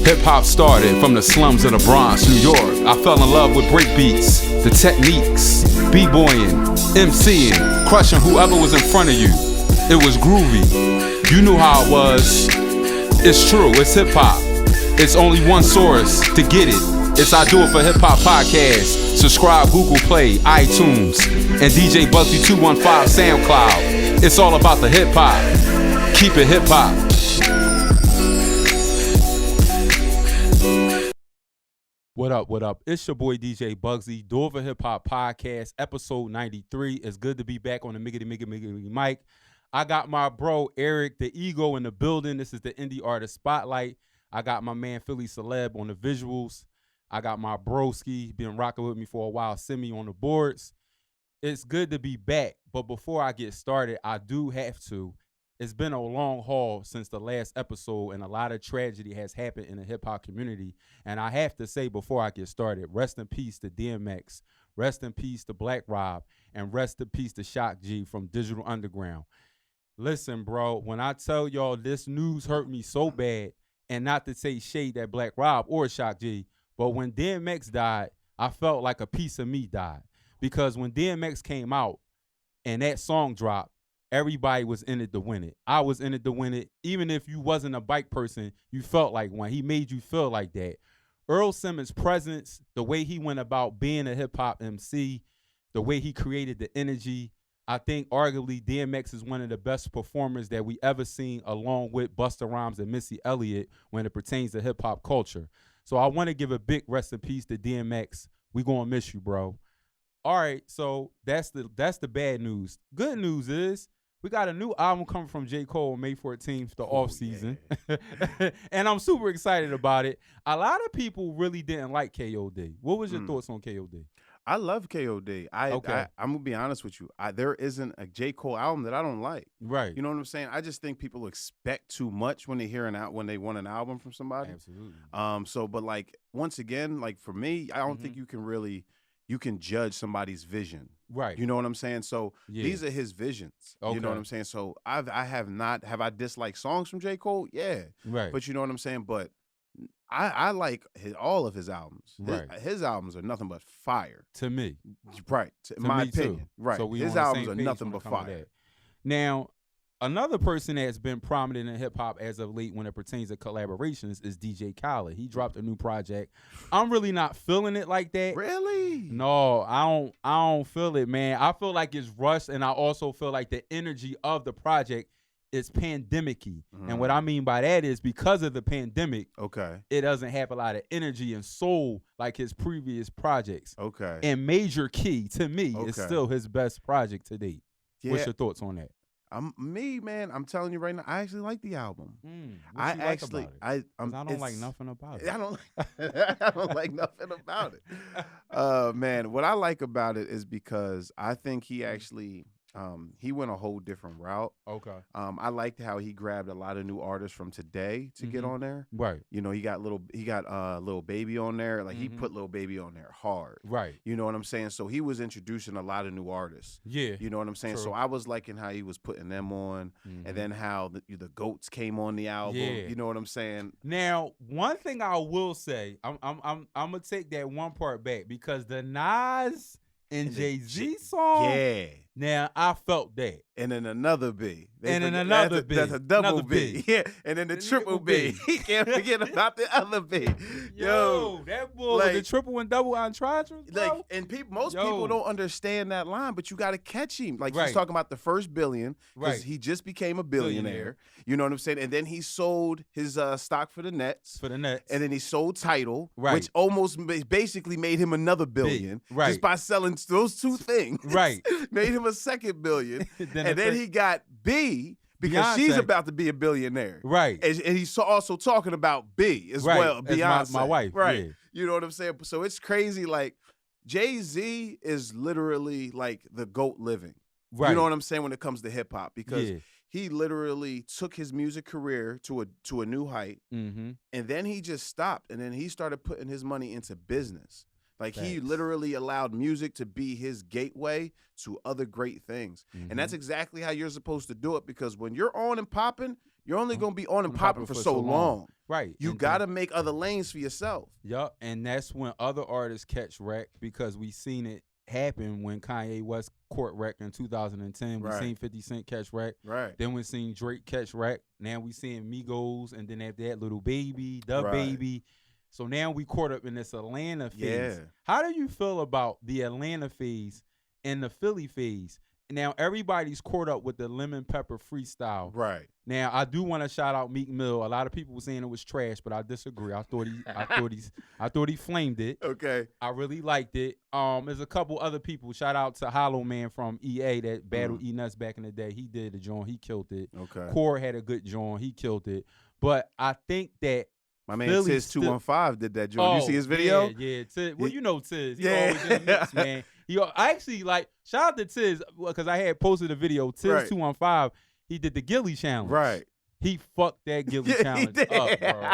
Hip-hop started from the slums of the Bronx, New York. I fell in love with breakbeats, the techniques, b-boying, MCing, crushing whoever was in front of you. It was groovy. You knew how it was. It's true, it's hip-hop. It's only one source to get it. It's I Do It For Hip-Hop Podcast. Subscribe Google Play, iTunes, and DJ Bugsy 215 SoundCloud. It's all about the hip-hop. Keep it hip-hop. What up, what up? It's your boy DJ Bugsy, Do It For Hip-Hop Podcast, episode 93. It's good to be back on the Miggity mic. I got my bro, Arik The Ego, in the building. This is the Indie Artist Spotlight. I got my man, Philly Celeb, on the visuals. I got my broski, been rocking with me for a while, Simi, on the boards. It's good to be back, but before I get started, I do have to. It's been a long haul since the last episode, and a lot of tragedy has happened in the hip-hop community. And I have to say before I get started, rest in peace to DMX, rest in peace to Black Rob, and rest in peace to Shock G from Digital Underground. Listen, bro, when I tell y'all this news hurt me so bad, and not to say shade at Black Rob or Shock G, but when DMX died, I felt like a piece of me died. Because when DMX came out and that song dropped, everybody was in it to win it. I was in it to win it. Even if you wasn't a bike person, you felt like one. He made you feel like that. Earl Simmons' presence, the way he went about being a hip-hop MC, the way he created the energy, I think arguably DMX is one of the best performers that we ever seen, along with Busta Rhymes and Missy Elliott when it pertains to hip-hop culture. So I want to give a big rest in peace to DMX. We gonna miss you, bro. All right, so that's the bad news. Good news is we got a new album coming from J. Cole on May 14th, the off season. Yeah. And I'm super excited about it. A lot of people really didn't like KOD. What was your thoughts on KOD? I love KOD. I'm gonna be honest with you. There isn't a J. Cole album that I don't like. Right. You know what I'm saying? I just think people expect too much when they when they want an album from somebody. Absolutely. But like once again, like for me, I don't think you can judge somebody's vision. Right. You know what I'm saying? So these are his visions. Okay. You know what I'm saying? So have I disliked songs from J. Cole? Yeah. Right. But you know what I'm saying? But I like all of his albums. Right. His albums are nothing but fire. To me. Right. In my opinion. Too. Right. So his albums are nothing but fire. Now, another person that's been prominent in hip-hop as of late when it pertains to collaborations is DJ Khalid. He dropped a new project. I'm really not feeling it like that. Really? No, I don't feel it, man. I feel like it's rushed, and I also feel like the energy of the project is pandemic-y. And what I mean by that is because of the pandemic, it doesn't have a lot of energy and soul like his previous projects. Okay. And Major Key, to me, is still his best project to date. Yeah. What's your thoughts on that? Man, I'm telling you right now, I actually like the album. I don't like nothing about it. I don't like nothing about it. Man, what I like about it is because I think he actually he went a whole different route. Okay. I liked how he grabbed a lot of new artists from today to get on there. Right. You know, he got Lil Baby on there. Like he put Lil Baby on there hard. Right. You know what I'm saying? So he was introducing a lot of new artists. Yeah. You know what I'm saying? True. So I was liking how he was putting them on, and then how the Goats came on the album. Yeah. You know what I'm saying? Now, one thing I will say, I'm gonna take that one part back because the Nas and Jay-Z song. Yeah. Now, I felt that. And then another B. And then another B. That's a double B. Yeah. And then the triple B. He can't forget about the other B. Yo, that boy with the triple and double entendres, bro. And most people don't understand that line, but you got to catch him. Like he's talking about the first billion because he just became a billionaire. You know what I'm saying? And then he sold his stock for the Nets. And then he sold Tidal, which almost basically made him another billion. Just by selling those two things. Right. Made him a second billion. And then he got B because she's about to be a billionaire. Right. And he's also talking about B as well. Beyonce. My wife. Right. Yeah. You know what I'm saying? So it's crazy. Like Jay-Z is literally like the GOAT living. Right. You know what I'm saying when it comes to hip hop because he literally took his music career to a new height. And then he just stopped. And then he started putting his money into business. Like he literally allowed music to be his gateway to other great things. And that's exactly how you're supposed to do it because when you're on and popping, you're only going to be on and popping for so long. Right. You got to make other lanes for yourself. Yup. And that's when other artists catch wreck, because we seen it happen when Kanye West court wreck in 2010. We seen 50 Cent catch wreck. Right. Then we seen Drake catch wreck. Now we seeing Migos, and then after that, Little Baby, The Baby. So now we caught up in this Atlanta phase. Yeah. How do you feel about the Atlanta phase and the Philly phase? Now everybody's caught up with the lemon pepper freestyle. Right. Now I do want to shout out Meek Mill. A lot of people were saying it was trash, but I disagree. I thought he flamed it. Okay. I really liked it. There's a couple other people. Shout out to Hollow Man from EA that battled E-Nuts back in the day. He did the joint. He killed it. Okay. Core had a good joint. He killed it. But I think that my man Tiz 215 did that joint. You see his video? Yeah, Tiz. Well, you know Tiz. He Yeah. always in the mix, man. I actually shout out to Tiz, because I had posted a video. Tiz 215. He did the Gilly challenge. Right. He fucked that Gilly challenge up, bro.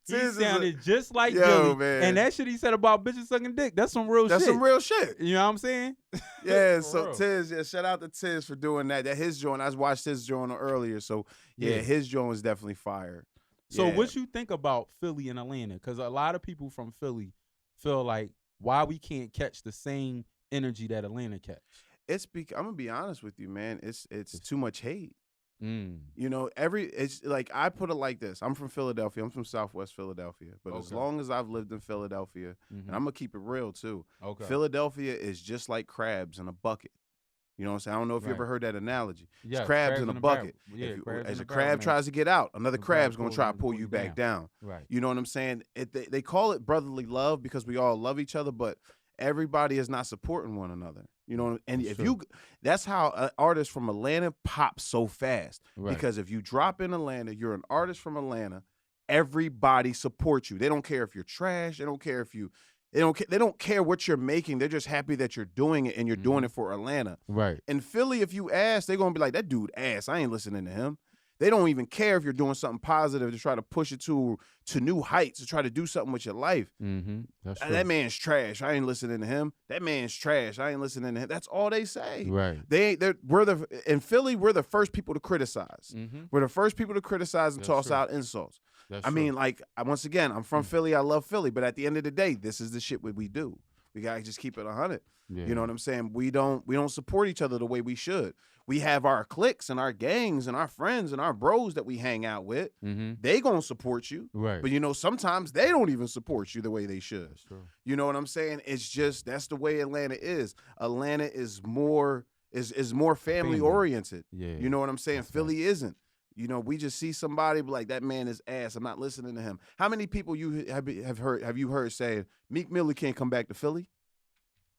He sounded just like Gilly. Man. And that shit he said about bitches sucking dick, that's some real shit. That's some real shit. You know what I'm saying? Yeah, so Tiz, shout out to Tiz for doing that. That his joint, I watched his joint earlier. So his joint was definitely fire. So what you think about Philly and Atlanta? Because a lot of people from Philly feel like, why we can't catch the same energy that Atlanta catch? I'm gonna be honest with you, man. It's too much hate. Mm. You know, it's like, I put it like this. I'm from Philadelphia. I'm from Southwest Philadelphia. But as long as I've lived in Philadelphia, and I'm gonna keep it real too. Okay. Philadelphia is just like crabs in a bucket. You know what I'm saying? I don't know if you ever heard that analogy. Yeah, it's crabs in a bucket. Yeah, as a crab tries to get out, another crab's going to try to pull you back down. Right. You know what I'm saying? They call it brotherly love because we all love each other, but everybody is not supporting one another. You know, and that's how artists from Atlanta pop so fast. Right. Because if you drop in Atlanta, you're an artist from Atlanta, everybody supports you. They don't care if you're trash. They don't care if you... They don't care what you're making. They're just happy that you're doing it, and you're doing it for Atlanta. Right. In Philly, if you ask, they're going to be like, that dude ass. I ain't listening to him. They don't even care if you're doing something positive to try to push it to new heights, to try to do something with your life. Mm-hmm. That's true. That man's trash. I ain't listening to him. That man's trash. I ain't listening to him. That's all they say. Right. In Philly, we're the first people to criticize. Mm-hmm. We're the first people to criticize and toss out insults. I mean, like, once again, I'm from Philly. I love Philly. But at the end of the day, this is the shit we do. We got to just keep it 100. Yeah. You know what I'm saying? We don't support each other the way we should. We have our cliques and our gangs and our friends and our bros that we hang out with. Mm-hmm. They going to support you. Right. But, you know, sometimes they don't even support you the way they should. You know what I'm saying? It's just, that's the way Atlanta is. Atlanta is more family oriented. Yeah. You know what I'm saying? Philly isn't. You know, we just see somebody be like, that man is ass. I'm not listening to him. How many people have you heard saying Meek Mill can't come back to Philly?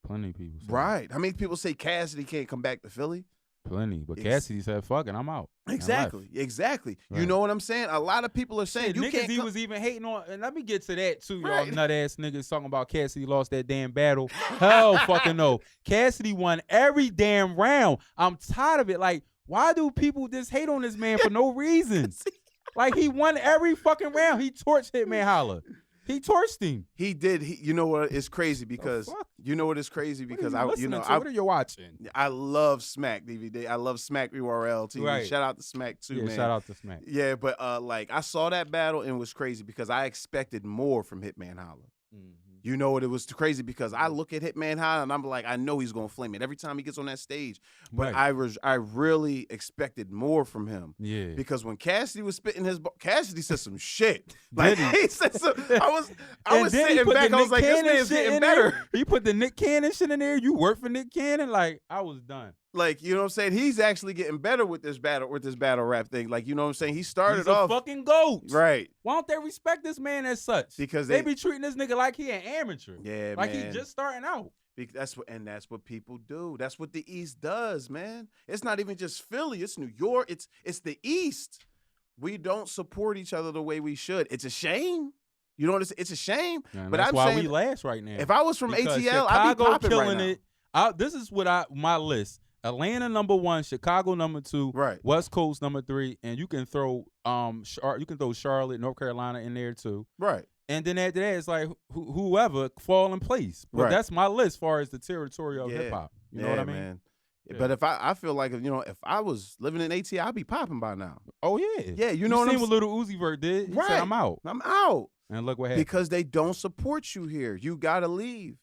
Plenty of people. Right. How many people say Cassidy can't come back to Philly? Plenty. But Cassidy said, fuck it, I'm out. Exactly. Exactly. Right. You know what I'm saying? A lot of people are saying you can't. He was even hating on, and let me get to that too, y'all nut ass niggas talking about Cassidy lost that damn battle. Hell fucking no. Cassidy won every damn round. I'm tired of it. Like, why do people just hate on this man for no reason? Like, he won every fucking round. He torched Hitman Holla. He torched him. He did. You know what? It's crazy because what are you watching? I love Smack DVD. I love Smack URL TV. Right. Shout out to Smack too, man. Shout out to Smack. Yeah, but like, I saw that battle and it was crazy because I expected more from Hitman Holla. Mm-hmm. You know what? It was crazy because I look at Hitman Holla and I'm like, I know he's gonna flame it every time he gets on that stage. But I really expected more from him. Yeah. Because when Cassidy was spitting Cassidy said some shit. Like, he said some. I was sitting back. I was like, this man's getting better. He put the Nick Cannon shit in there. You work for Nick Cannon. Like, I was done. Like, you know what I'm saying? He's actually getting better with this battle rap thing. Like, you know what I'm saying? He started off. He's a fucking GOAT. Right. Why don't they respect this man as such? Because they be treating this nigga like he an amateur. Yeah, like man. he just starting out. That's what people do. That's what the East does, man. It's not even just Philly. It's New York. It's the East. We don't support each other the way we should. It's a shame. You know what? It's a shame. Yeah, but that's why we last right now. If I was from ATL, I'd be popping killing right now. This is what my list. Atlanta #1, Chicago #2, right. West Coast #3, and you can throw Charlotte, North Carolina in there too. Right. And then after that, it's like whoever fall in place. But that's my list as far as the territory of hip hop. You know what I mean? Man. But if I feel like, if I was living in AT, I'd be popping by now. Oh yeah. Yeah, you know what I'm saying? What Lil Uzi Vert did. He said, I'm out. I'm out. And look what happened. Because they don't support you here. You gotta leave.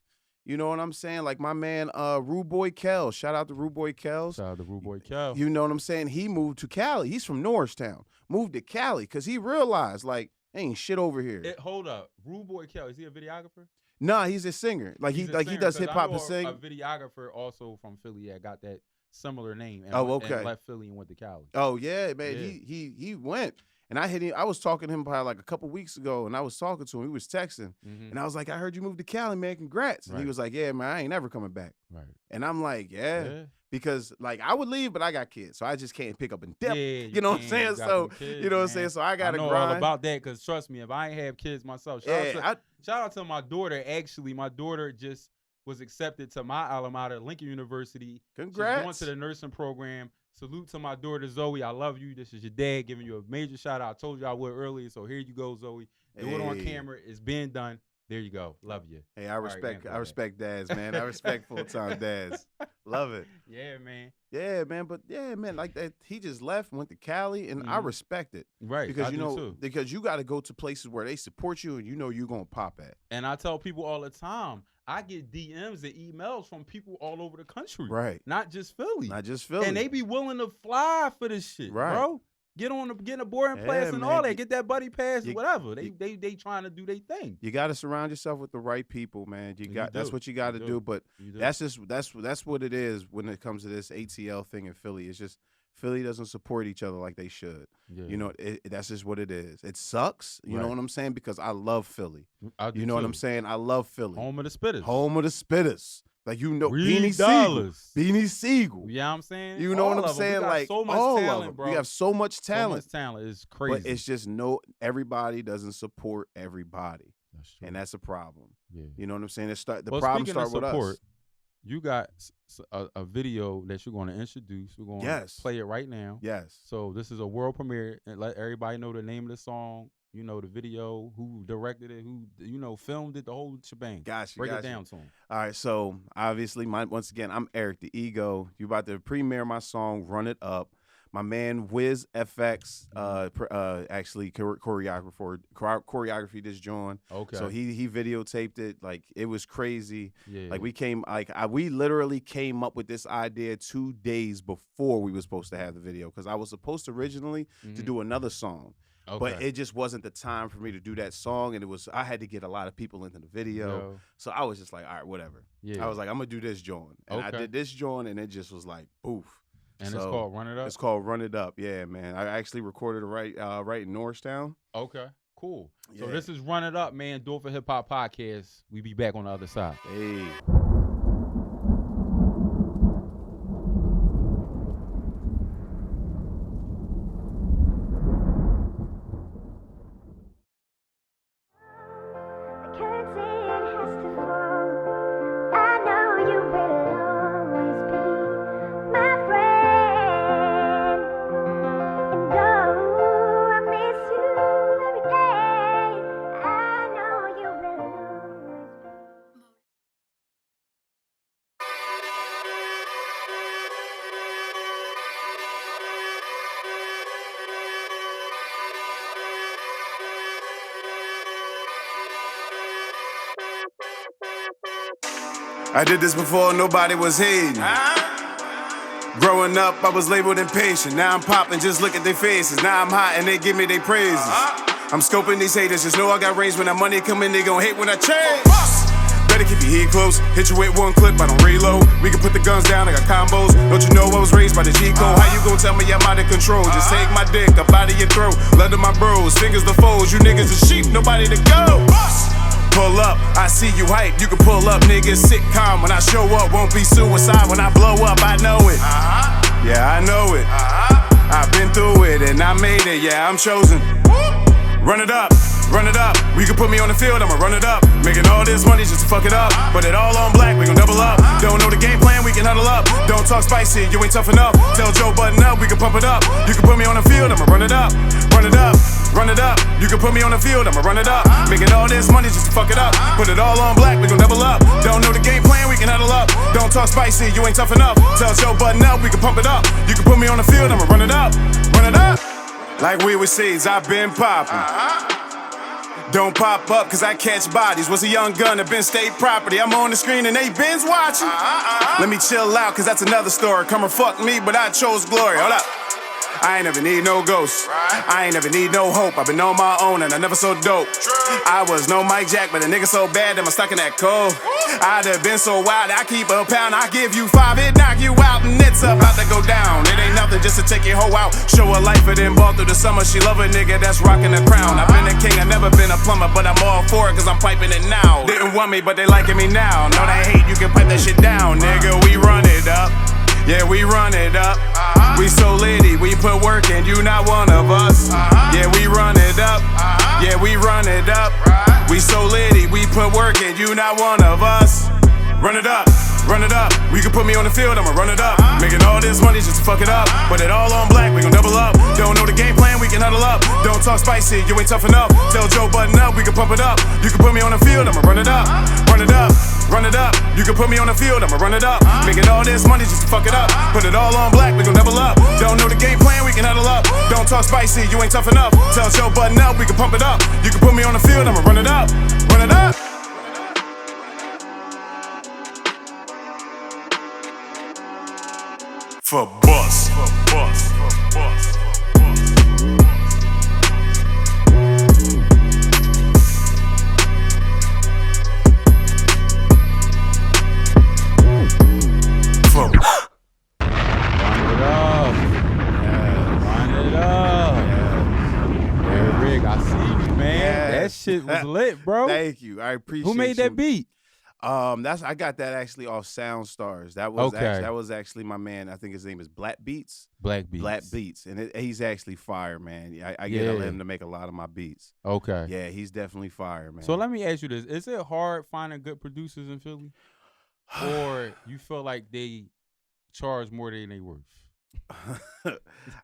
You know what I'm saying? Like my man, Rude Boy Kel. Shout out to Rude Boy Kel. Shout out to Rude Boy Kel. You know what I'm saying? He moved to Cali. He's from Norristown. Moved to Cali because he realized, like, ain't shit over here. Hold up. Rude Boy Kel, is he a videographer? Nah, he's a singer. Like he does hip hop and sing. A videographer also from Philly got that similar name. And, okay. And left Philly and went to Cali. Oh yeah, man. Yeah. He went. And I hit him. I was talking to him probably like a couple weeks ago, and I was talking to him. We was texting, and I was like, "I heard you moved to Cali, man. Congrats!" And he was like, "Yeah, man, I ain't never coming back." Right. And I'm like, "Yeah," because like I would leave, but I got kids, so I just can't pick up and dip. Yeah, you know what I'm saying? So you know what I'm saying? So I gotta grind. I know all about that because trust me, if I ain't have kids myself, shout out to my daughter. Actually, my daughter just was accepted to my alma mater, Lincoln University. Congrats! She's going to the nursing program. Salute to my daughter, Zoe. I love you. This is your dad giving you a major shout out. I told you I would earlier, so here you go, Zoe. Do it on camera. It's being done. There you go. Love you. Hey, I respect dads, man. I respect full-time dads. Love it. Yeah, man. Yeah, man. But yeah, man, like that, he just left, went to Cali, and I respect it. Right. Because because you got to go to places where they support you and you're gonna pop at. And I tell people all the time, I get DMs and emails from people all over the country. Right. Not just Philly. And they be willing to fly for this shit, bro. Get a boarding pass and all that. Get that buddy pass, whatever. They trying to do their thing. You got to surround yourself with the right people, man. That's what you got to do. But that's what it is when it comes to this ATL thing in Philly. It's just Philly doesn't support each other like they should. Yeah. You know, that's just what it is. It sucks. You know what I'm saying? Because I love Philly. You know what I'm saying? I love Philly. Home of the Spitters. Home of the Spitters. Like, Beanie Siegel. Beanie Siegel. Yeah, I'm saying? You know what I'm saying? Like, so much talent, bro. We have so much talent. So much talent. It's crazy. But it's just everybody doesn't support everybody. That's true. And that's a problem. Yeah. You know what I'm saying? The problem starts with us. You got a video that you're going to introduce. We're going to play it right now. Yes. So this is a world premiere. And let everybody know the name of the song. You know, the video, who directed it, who, filmed it, the whole shebang. Break it down to them. All right, so obviously, once again, I'm Arik The Ego. You about to premiere my song, Run It Up. My man, Wiz FX, actually choreography this joint. Okay. So he videotaped it. Like, it was crazy. Yeah. Like, we literally came up with this idea 2 days before we were supposed to have the video. Because I was supposed to originally to do another song. Okay. But it just wasn't the time for me to do that song, and I had to get a lot of people into the video. So I was just like, all right, whatever. Yeah. I was like, I'm gonna do this joint. And I did this joint, and it just was like, poof. And it's called Run It Up? It's called Run It Up, yeah, man. I actually recorded it right in Norristown. Okay, cool. Yeah. So this is Run It Up, man. Do It for Hip Hop Podcast. We be back on the other side. Hey. I did this before nobody was hating. Growing up, I was labeled impatient. Now I'm popping, just look at their faces. Now I'm hot and they give me their praises. I'm scoping these haters, just know I got range. When that money come in, they gon' hate when I change. Better keep your heat close, hit you with one clip, I don't reload. We can put the guns down, I got combos. Don't you know I was raised by the G code? How you gon' tell me I'm out of control? Just take my dick up out of your throat. Lead to my bros, fingers the foes. You niggas are sheep, nobody to go. Pull up, I see you hype, you can pull up, niggas. Sitcom, when I show up, won't be suicide. When I blow up, I know it. Yeah, I know it. I've been through it and I made it, yeah, I'm chosen. Run it up, run it up. We can put me on the field, I'ma run it up. Making all this money just to fuck it up. Put it all on black, we gon' double up. Don't know the game plan, we can huddle up. Don't talk spicy, you ain't tough enough. Tell Joe button up, we can pump it up. You can put me on the field, I'ma run it up. Run it up, run it up. You can put me on the field, I'ma run it up. Making all this money just to fuck it up. Put it all on black, we gon' double up. Don't know the game plan, we can huddle up. Don't talk spicy, you ain't tough enough. Tell Joe button up, we can pump it up. You can put me on the field, I'ma run it up. Run it up. Like we with seeds, I've been popping. Don't pop up, cause I catch bodies. Was a young gun that been state property. I'm on the screen and they been's watching. Let me chill out, cause that's another story. Come and fuck me, but I chose glory. Hold up. I ain't never need no ghosts. I ain't never need no hope. I've been on my own and I never so dope. I was no Mike Jack, but a nigga so bad that I'm stuck in that cold. I'd have been so wild, I keep a pound. I give you 5, it knock you out, and it's about to go down. It ain't nothing just to take your hoe out. Show her life, it then ball through the summer. She love a nigga that's rocking the crown. I've been a king, I never been a plumber, but I'm all for it, cause I'm piping it now. Didn't want me, but they liking me now. Know they hate, you can pipe that shit down, nigga. We run it up. Yeah, we run it up. We so litty, we put work in, you not one of us. Yeah, we run it up. Yeah, we run it up. We so litty, we put work in, you not one of us. Run it up. Run it up. We can put me on the field, I'ma run it up. Making all this money just to fuck it up. Put it all on black, we gon' double up. Don't know the game plan, we can huddle up. Don't talk spicy, you ain't tough enough. Tell Joe button up, we can pump it up. You can put me on the field, I'ma run it up. Run it up. Run it up. You can put me on the field, I'ma run it up. Making all this money just to fuck it up. Put it all on black, we gon' double up. Don't know the game plan, we can huddle up. Don't talk spicy, you ain't tough enough. Tell Joe button up, we can pump it up. You can put me on the field, I'ma run it up. Run it up. For bus. That shit was lit, bro. Thank you. I appreciate it. Who made that beat? I got that actually off Sound Stars. That was actually my man. I think his name is Black Beats. Black Beats. And he's actually fire, man. I get him to make a lot of my beats. Okay. Yeah, he's definitely fire, man. So let me ask you this: is it hard finding good producers in Philly, or you feel like they charge more than they worth?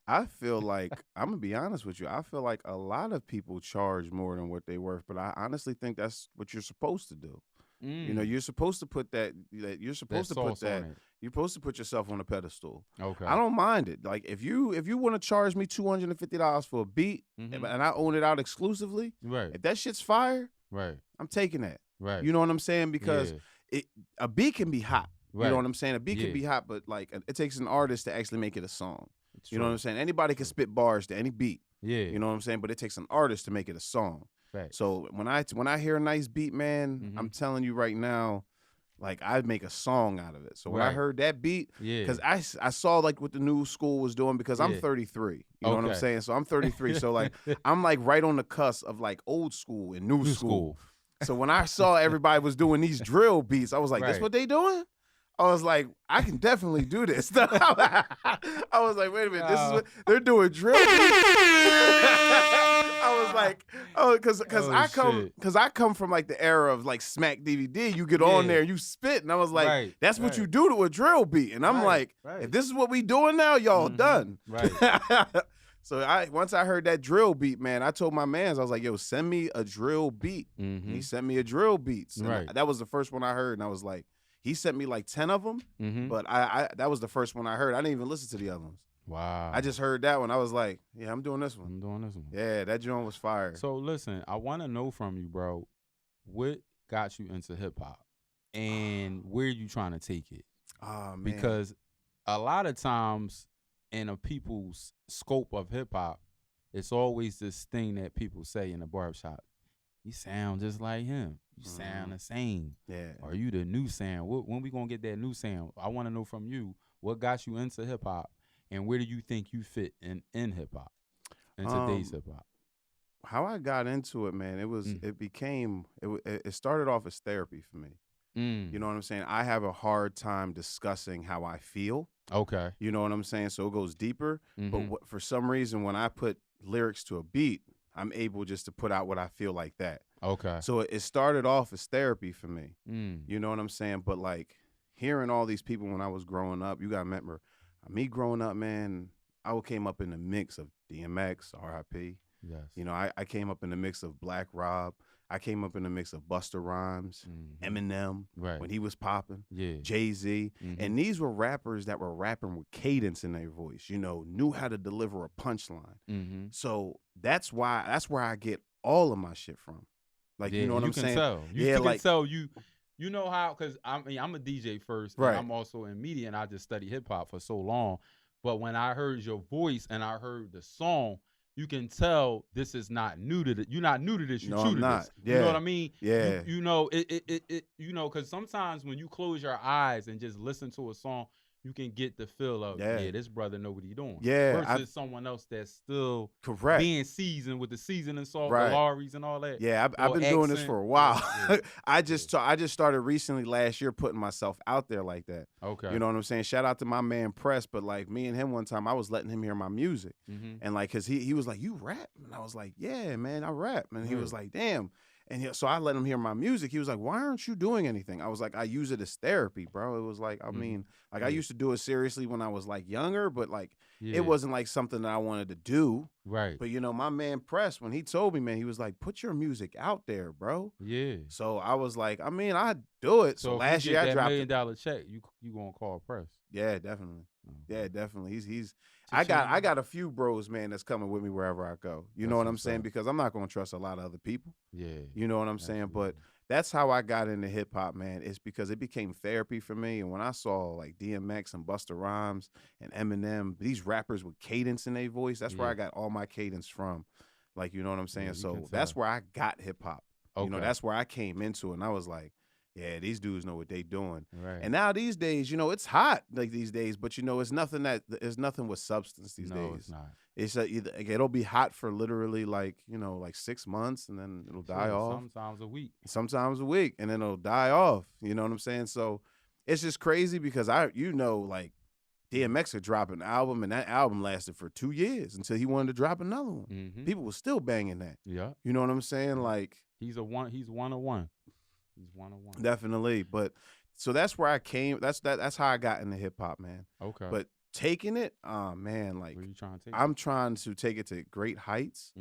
I feel like, I'm gonna be honest with you, I feel like a lot of people charge more than what they worth, but I honestly think that's what you're supposed to do. You know, you're supposed to put you're supposed to put yourself on a pedestal. Okay. I don't mind it. Like if you want to charge me $250 for a beat and I own it out exclusively, right? If that shit's fire, right, I'm taking that. Right. You know what I'm saying? Because a beat can be hot. Right. You know what I'm saying? A beat can be hot, but like it takes an artist to actually make it a song. You know what I'm saying? Anybody can spit bars to any beat. Yeah. You know what I'm saying? But it takes an artist to make it a song. Right. So when I hear a nice beat, man, I'm telling you right now, like I'd make a song out of it. So when I heard that beat, because I saw like what the new school was doing, because I'm 33. You know what I'm saying? So I'm 33. So like I'm like right on the cusp of like old school and new school. So when I saw everybody was doing these drill beats, I was like, that's what they doing? I was like, I can definitely do this. I was like, wait a minute, this is what they're doing drill beats. I was like, oh, because I come from like the era of like Smack DVD. You get on there and you spit, and I was like, that's what you do to a drill beat. And I'm like, if this is what we doing now, y'all done. Right. So once I heard that drill beat, man, I told my mans, I was like, yo, send me a drill beat. And he sent me a drill beats. And that was the first one I heard, and I was like, he sent me like 10 of them, but that was the first one I heard. I didn't even listen to the other ones. Wow. I just heard that one. I was like, yeah, I'm doing this one. I'm doing this one. Yeah, that joint was fire. So listen, I want to know from you, bro, what got you into hip hop and where you trying to take it? Oh, man. Because a lot of times in a people's scope of hip hop, it's always this thing that people say in the barbershop. You sound just like him. You sound the same. Yeah. Are you the new sound? When we gonna get that new sound? I want to know from you what got you into hip hop, and where do you think you fit in hip hop, in today's hip hop? How I got into it, man, it started off as therapy for me. You know what I'm saying? I have a hard time discussing how I feel. Okay. You know what I'm saying? So it goes deeper. But for some reason, when I put lyrics to a beat, I'm able just to put out what I feel like that. Okay. So it started off as therapy for me. You know what I'm saying? But like hearing all these people when I was growing up, you got to remember, me growing up, man, I came up in the mix of DMX, R.I.P., Yes. You know, I came up in the mix of Black Rob. I came up in the mix of Busta Rhymes, Eminem, when he was popping, Jay-Z. And these were rappers that were rapping with cadence in their voice, you know, knew how to deliver a punchline. So that's where I get all of my shit from. Like, you know what I'm saying? You can tell. You know how, because I'm a DJ first, and I'm also in media, and I just studied hip hop for so long. But when I heard your voice and I heard the song, you can tell this is not new to you're not new to this. You're true to this. You know what I mean? Yeah. You know it. You know, because sometimes when you close your eyes and just listen to a song, you can get the feel of this brother know what he doing. Versus someone else that's still being seasoned with the seasoning salt, the Lawry's and all that. Yeah, I've been doing this for a while. I just started recently last year putting myself out there like that. Okay. You know what I'm saying? Shout out to my man Press, but like me and him one time, I was letting him hear my music. And like, cause he was like, "You rap?" And I was like, "Yeah, man, I rap." And he was like, "Damn." And so I let him hear my music. He was like, "Why aren't you doing anything?" I was like, "I use it as therapy, bro." It was like, I mean, like I used to do it seriously when I was like younger, but like it wasn't like something that I wanted to do. Right. But you know, my man Press, when he told me, man, he was like, "Put your music out there, bro." Yeah. So I was like, I mean, I do it. So last year I dropped $1 million check. You gonna call Press? Yeah, definitely. Yeah, definitely. He's I got a few bros, man, that's coming with me wherever I go. You know what I'm saying? Because I'm not gonna trust a lot of other people. Yeah. You know what I'm saying? But that's how I got into hip hop, man. It's because it became therapy for me. And when I saw like DMX and Busta Rhymes and Eminem, these rappers with cadence in their voice, that's where I got all my cadence from. Like, you know what I'm saying? So that's where I got hip hop. You know, that's where I came into it. And I was like, yeah, these dudes know what they doing. Right. And now these days, you know, it's hot like these days, but you know, it's nothing with substance these days. No, it's not. It's it'll be hot for literally like, you know, like 6 months and then it'll die off. Sometimes a week. Sometimes a week and then it'll die off. You know what I'm saying? So it's just crazy because like DMX would drop an album and that album lasted for 2 years until he wanted to drop another one. People were still banging that. Yeah. You know what I'm saying? Like he's one of one. He's one of one. Definitely. But so that's where I came. That's how I got into hip hop, man. Okay. But taking it, man, like where you trying to take I'm trying to take it to great heights.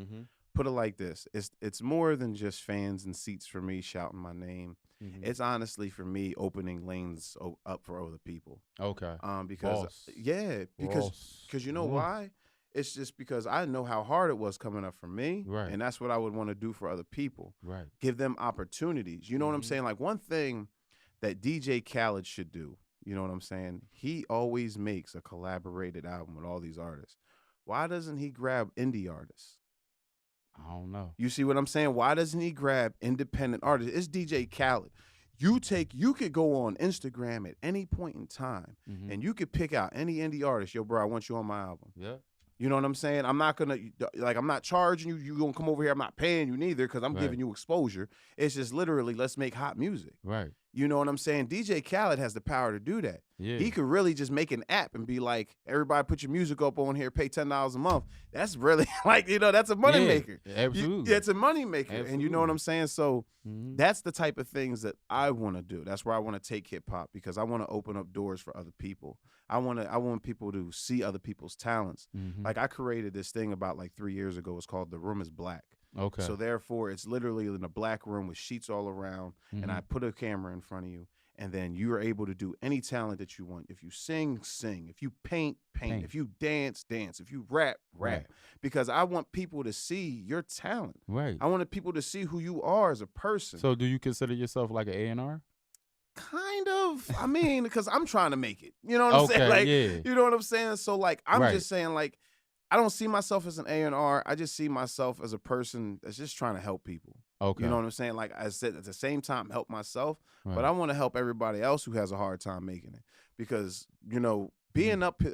Put it like this. It's more than just fans and seats for me shouting my name. It's honestly for me opening lanes up for other people. Okay. Because because you know why? It's just because I know how hard it was coming up for me. Right. And that's what I would want to do for other people. Right. Give them opportunities. You know what I'm saying? Like one thing that DJ Khalid should do, you know what I'm saying? He always makes a collaborated album with all these artists. Why doesn't he grab indie artists? I don't know. You see what I'm saying? Why doesn't he grab independent artists? It's DJ Khalid. You could go on Instagram at any point in time and you could pick out any indie artist. Yo, bro, I want you on my album. Yeah. You know what I'm saying? I'm not charging you. You gonna come over here. I'm not paying you neither because I'm giving you exposure. It's just literally, let's make hot music. Right. You know what I'm saying? DJ Khaled has the power to do that. Yeah. He could really just make an app and be like, everybody put your music up on here, pay $10 a month. That's really like, you know, that's a moneymaker. Absolutely. It's a moneymaker. And you know what I'm saying? So that's the type of things that I want to do. That's where I want to take hip hop because I want to open up doors for other people. I want people to see other people's talents. Like I created this thing about like 3 years ago. It's called The Room is Black. Okay. So therefore, it's literally in a black room with sheets all around, and I put a camera in front of you, and then you are able to do any talent that you want. If you sing, sing. If you paint, paint. If you dance, dance. If you rap, rap. Right. Because I want people to see your talent. Right. I want people to see who you are as a person. So do you consider yourself like an A&R? Kind of. I mean, because I'm trying to make it. You know what I'm saying? Like, you know what I'm saying? So like, I'm just saying like, I don't see myself as an A&R. I just see myself as a person that's just trying to help people. Okay. You know what I'm saying? Like I said, at the same time, help myself, but I want to help everybody else who has a hard time making it. Because, you know, being up in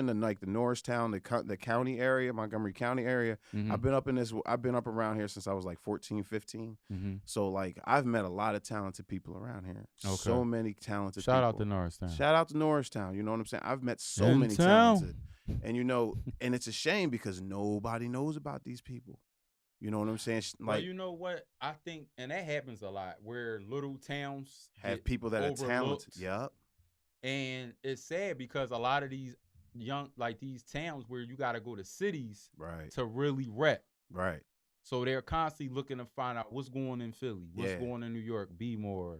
the like the Norristown, the county area, Montgomery County area, I've been up around here since I was like 14, 15. So like I've met a lot of talented people around here. Okay. So many talented people. Shout out to Norristown. Shout out to Norristown. You know what I'm saying? I've met so many talented. And you know, and it's a shame because nobody knows about these people. You know what I'm saying? Like, well, you know what? I think, and that happens a lot, where little towns have people that are talented. Yep. And it's sad because a lot of these these towns where you got to go to cities to really rep. Right. So they're constantly looking to find out what's going on in Philly, what's going on in New York, B-more,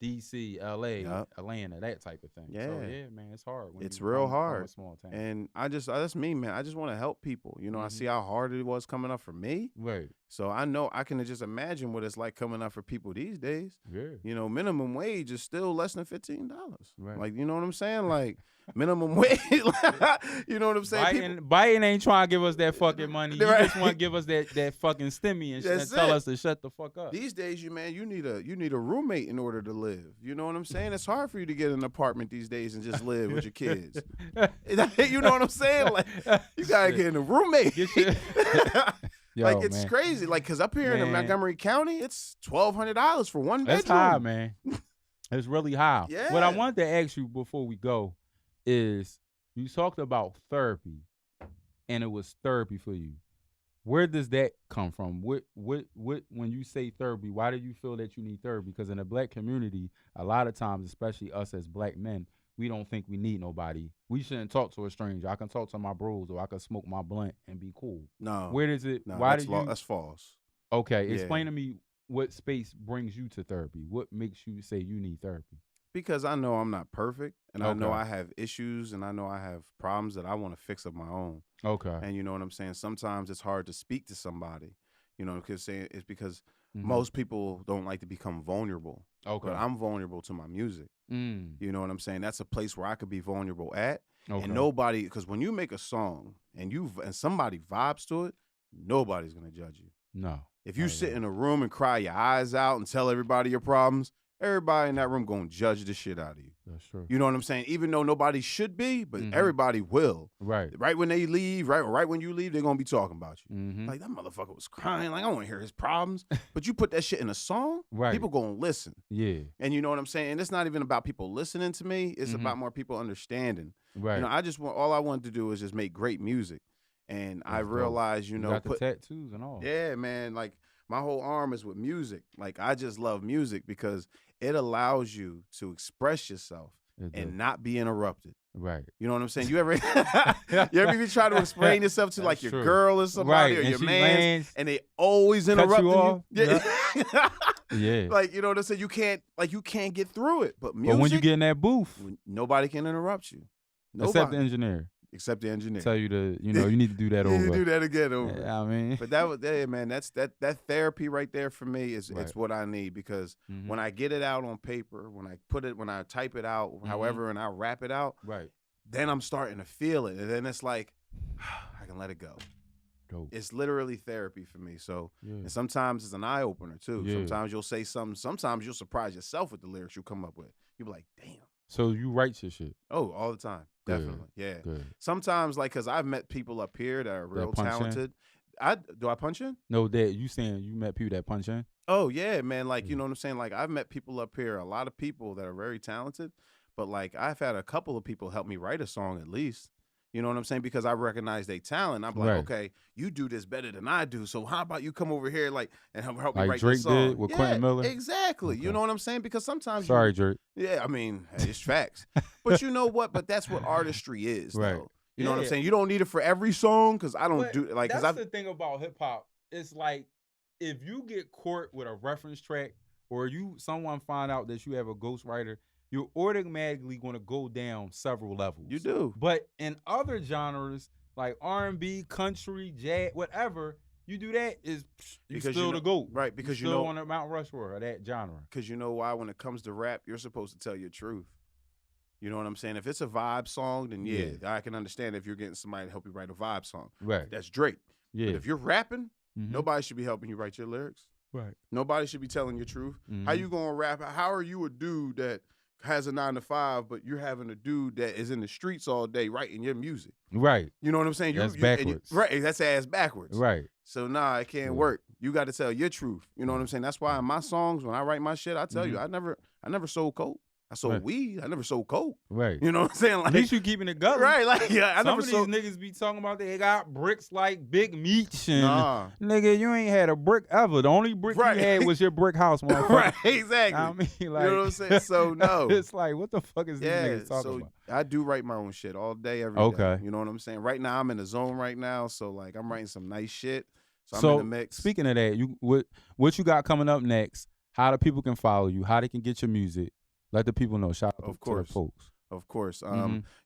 DC, LA, Atlanta, that type of thing. So yeah, man, it's hard. When it's you real from hard. a small town. And that's me, man. I just want to help people. You know, I see how hard it was coming up for me. Right. So I know I can just imagine what it's like coming up for people these days. Yeah. You know, minimum wage is still less than $15. Right. Like, you know what I'm saying? Like minimum wage. You know what I'm saying? Biden ain't trying to give us that fucking money. You just want to give us that fucking stimmy and tell us to shut the fuck up. These days, you need a roommate in order to live. You know what I'm saying? It's hard for you to get an apartment these days and just live with your kids. You know what I'm saying? Like you gotta get a roommate. Like it's crazy. Like because up here in Montgomery County, it's $1,200 for one bedroom. That's high, man. It's really high. Yeah. What I wanted to ask you before we go is you talked about therapy, and it was therapy for you. Where does that come from? What when you say therapy, why do you feel that you need therapy? Because in the black community, a lot of times, especially us as black men, we don't think we need nobody. We shouldn't talk to a stranger. I can talk to my bros, or I can smoke my blunt and be cool. No. Where does it? No, why that's false. Okay, explain to me what space brings you to therapy. What makes you say you need therapy? Because I know I'm not perfect, and I know I have issues, and I know I have problems that I want to fix of my own. Okay. And you know what I'm saying? Sometimes it's hard to speak to somebody, you know, because it's because most people don't like to become vulnerable. Okay. But I'm vulnerable to my music. You know what I'm saying? That's a place where I could be vulnerable at. Okay. And nobody, because when you make a song and somebody vibes to it, nobody's going to judge you. No. If you sit in a room and cry your eyes out and tell everybody your problems, everybody in that room going to judge the shit out of you. That's true. You know what I'm saying? Even though nobody should be, but everybody will. Right. Right when they leave, right when you leave, they're going to be talking about you. Like, that motherfucker was crying. Like, I want to hear his problems. But you put that shit in a song, people going to listen. Yeah. And you know what I'm saying? And it's not even about people listening to me. It's about more people understanding. Right. You know, all I wanted to do is just make great music. And I realized, you got the tattoos and all. Yeah, man. Like, my whole arm is with music. Like, I just love music because it allows you to express yourself and not be interrupted. Right. You know what I'm saying? You ever even try to explain yourself to like your girl or somebody or your man, and they always interrupt you? Yeah. Yeah. Like, you know what I'm saying? You can't get through it. But music, when you get in that booth, nobody can interrupt you. Nobody. Except the engineer. Except the engineer. Tell you to, you need to do that over. You need to do that again over. Yeah, I mean. But that was, man, that therapy right there for me is it's what I need, because when I get it out on paper, when I type it out, however, and I rap it out, then I'm starting to feel it. And then it's like, I can let it go. Dope. It's literally therapy for me. So, and sometimes it's an eye opener too. Yeah. Sometimes you'll say something. Sometimes you'll surprise yourself with the lyrics you come up with. You'll be like, damn. So you write your shit? Oh, all the time. Definitely. Good. Yeah. Good. Sometimes, like, because I've met people up here that are real talented. Do I punch in? No, that you saying you met people that punch in? Oh, yeah, man. Like, you know what I'm saying? Like, I've met people up here, a lot of people that are very talented. But, like, I've had a couple of people help me write a song at least. You know what I'm saying? Because I recognize their talent. I'm like, okay, you do this better than I do. So how about you come over here, like, and help me write Drake this song? Did with Quentin Miller? Exactly. Okay. You know what I'm saying? Because sometimes Sorry, Drake. Yeah, I mean, it's facts. But you know what? But that's what artistry is, though. You know what I'm saying? You don't need it for every song, because I don't do like. That's the thing about hip hop. It's like, if you get caught with a reference track, or someone find out that you have a ghostwriter, you're automatically going to go down several levels. You do. But in other genres, like R&B, country, jazz, whatever, you do that, you still the GOAT. Right, because you're still on the Mount Rushmore of that genre. Because you know why? When it comes to rap, you're supposed to tell your truth. You know what I'm saying? If it's a vibe song, then I can understand if you're getting somebody to help you write a vibe song. Right. That's Drake. Yeah. But if you're rapping, nobody should be helping you write your lyrics. Right. Nobody should be telling your truth. How you going to rap? How are you a dude that has a 9-to-5, but you're having a dude that is in the streets all day writing your music? Right. You know what I'm saying? That's backwards. Right. That's ass backwards. Right. So it can't work. You got to tell your truth. You know what I'm saying? That's why in my songs, when I write my shit, I tell you, I never sold coke. I sold weed. I never sold coke. Right. You know what I'm saying? Like, at least you keeping it going. Right. Like, I Some never of sold. these niggas be talking about they got bricks like Big Meech and nigga, you ain't had a brick ever. The only brick you had was your brick house, motherfucker. Right. Exactly. I mean, like, you know what I'm saying? So no. It's like, what the fuck is these niggas talking about? I do write my own shit all day, every day. You know what I'm saying? Right now, I'm in the zone right now, so like I'm writing some nice shit. So I'm in the mix. Speaking of that, what you got coming up next? How the people can follow you? How they can get your music? Let the people know. Shout out to the folks. Of course.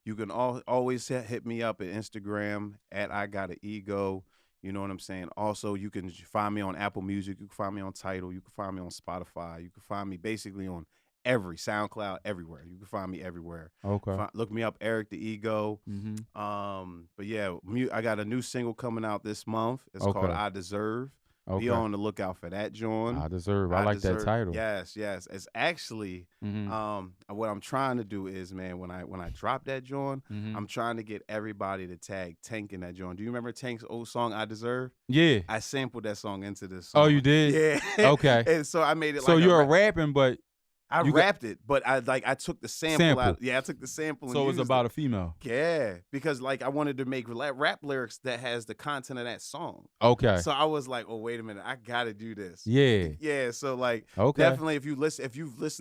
You can always hit me up at Instagram at I Got An Ego. You know what I'm saying? Also, you can find me on Apple Music. You can find me on Tidal. You can find me on Spotify. You can find me basically on every SoundCloud, everywhere. You can find me everywhere. Okay. Look me up, Arik The Ego. But yeah, I got a new single coming out this month. It's called I Deserve. Be on the lookout for that, John. I Deserve. I like that title. Yes. It's actually what I'm trying to do is, man, when I drop that, John, I'm trying to get everybody to tag Tank in that, John. Do you remember Tank's old song, I Deserve? Yeah. I sampled that song into this song. Oh, you did? Yeah. Okay. And so I made it so like you're rapping, but I rapped it, but I took the sample out. Yeah, I took the sample. So it's about a female. Yeah, because like I wanted to make rap lyrics that has the content of that song. Okay. So I was like, oh wait a minute, I gotta do this. Yeah. Yeah. So like, definitely if you've listened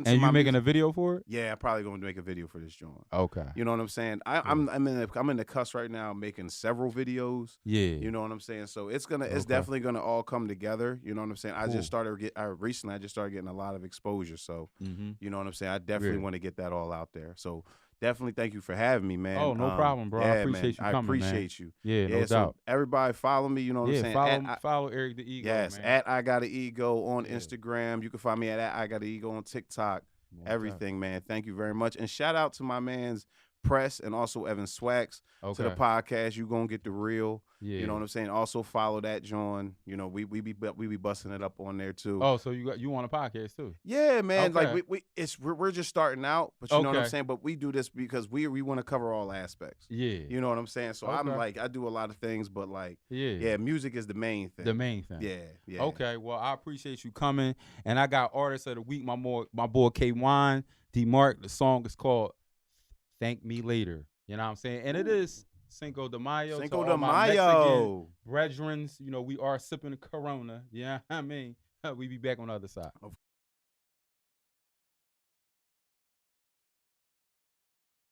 to and my you making music, a video for it? Yeah, I'm probably going to make a video for this joint. Okay. You know what I'm saying? I'm in the cusp right now, making several videos. Yeah. You know what I'm saying? So it's definitely gonna all come together. You know what I'm saying? Recently I just started getting a lot of exposure. So you know what I'm saying? I definitely want to get that all out there. So definitely thank you for having me, man. Oh, no problem, bro. Yeah, I appreciate you coming, I appreciate you. Yeah, no doubt. Everybody follow me, you know what I'm saying? Follow Arik The Ego, yes, man. at I Got An Ego on Instagram. You can find me at I Got An Ego on TikTok. Everything, man. Thank you very much. And shout out to my man's Press and also Evan Swax to the podcast. You gonna get the real. Yeah. You know what I'm saying? Also follow that, John. You know, we be busting it up on there too. Oh, so you want a podcast too? Yeah, man. Like we're just starting out, but you know what I'm saying? But we do this because we want to cover all aspects. Yeah. You know what I'm saying? So I'm like, I do a lot of things, but like music is the main thing. The main thing. Yeah. Okay. Well, I appreciate you coming. And I got Artist of the Week, my boy K Wine, D Mark. The song is called Thank Me Later. You know what I'm saying? And it is Cinco de Mayo. Cinco de Mayo. Brethrens, you know, we are sipping Corona. Yeah, I mean, we be back on the other side.